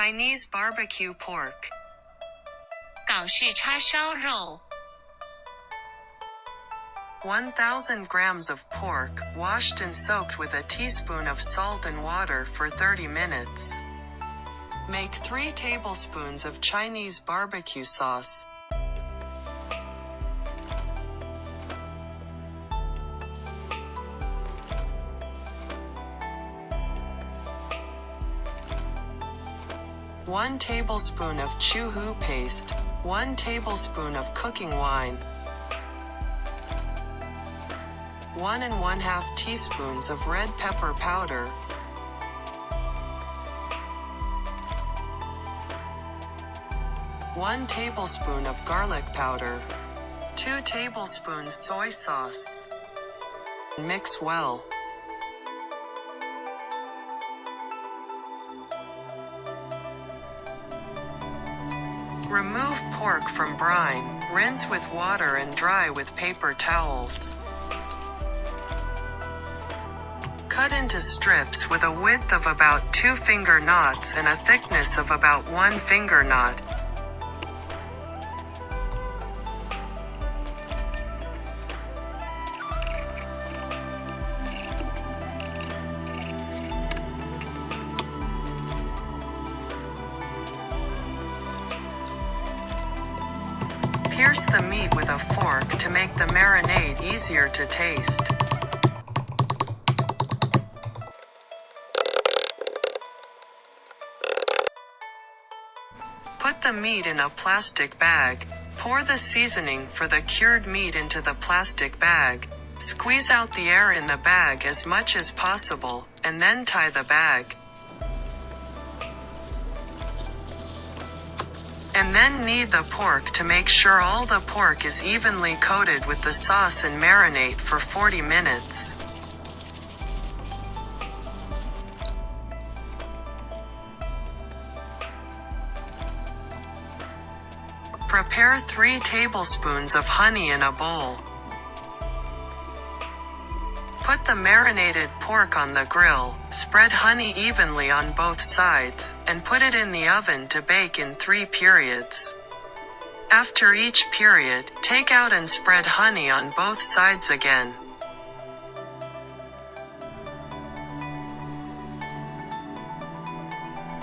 Chinese barbecue pork. 港式叉烧肉 1,000 grams of pork, washed and soaked with a teaspoon of salt and water for 30 minutes. Make 3 tablespoons of Chinese barbecue sauce. One tablespoon of Chu Hou Paste, 1 tablespoon of cooking wine, 1 1/2 teaspoons of red pepper powder, 1 tablespoon of garlic powder, 2 tablespoons soy sauce. Mix well. Remove pork from brine, rinse with water and dry with paper towels. Cut into strips with a width of about 2 finger knots and a thickness of about 1 finger knot. Pierce the meat with a fork to make the marinade easier to taste. Put the meat in a plastic bag. Pour the seasoning for the cured meat into the plastic bag. Squeeze out the air in the bag as much as possible, and then tie the bag. And then knead the pork to make sure all the pork is evenly coated with the sauce and marinate for 40 minutes. Prepare 3 tablespoons of honey in a bowl. Put the marinated pork on the grill, spread honey evenly on both sides, and put it in the oven to bake in 3 periods. After each period, take out and spread honey on both sides again.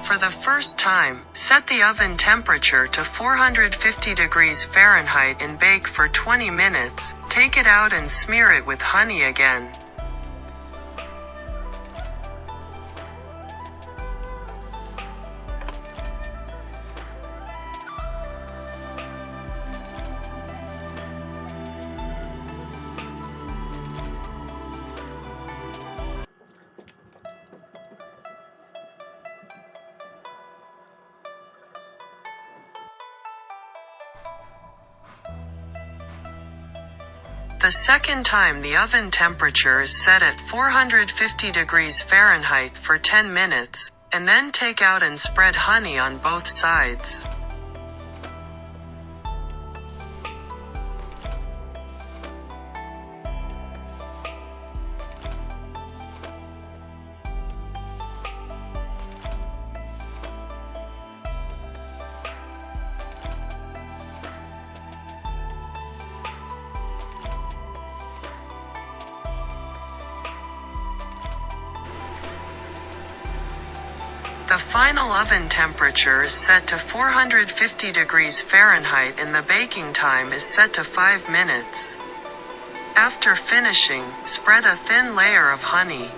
For the first time, set the oven temperature to 450 degrees Fahrenheit and bake for 20 minutes. Take it out and smear it with honey again. The second time the oven temperature is set at 450 degrees Fahrenheit for 10 minutes, and then take out and spread honey on both sides. The final oven temperature is set to 450 degrees Fahrenheit and the baking time is set to 5 minutes. After finishing, spread a thin layer of honey,